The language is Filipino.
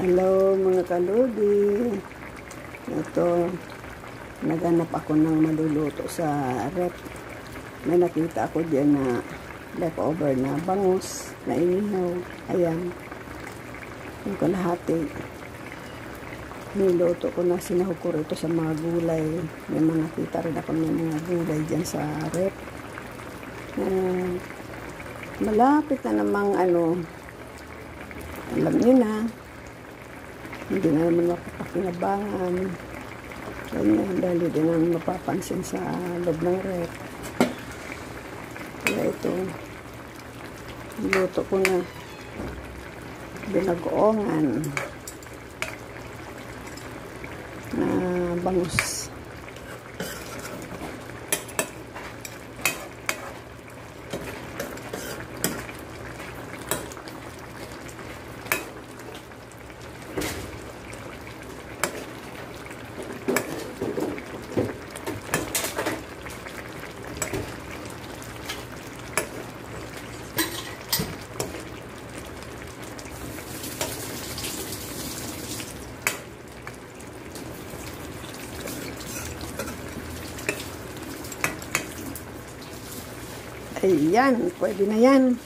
Hello mga kaludi. Ito, naghanap ako ng maluluto sa rep. May nakita ako dyan na leftover na bangus na inihaw. Ayan. Yung kalahati. Niluto ko na, sinahog ko rito sa mga gulay. May mga nakita rin ako ng mga gulay dyan sa rep. Malapit na namang alam nyo na. Hindi na naman mapapakinabangan. Ganyan, dahil hindi naman mapapansin sa loob ng rep. Kaya ito, niluto ko na binagoongan na bangus. Ayan, pwede na yan.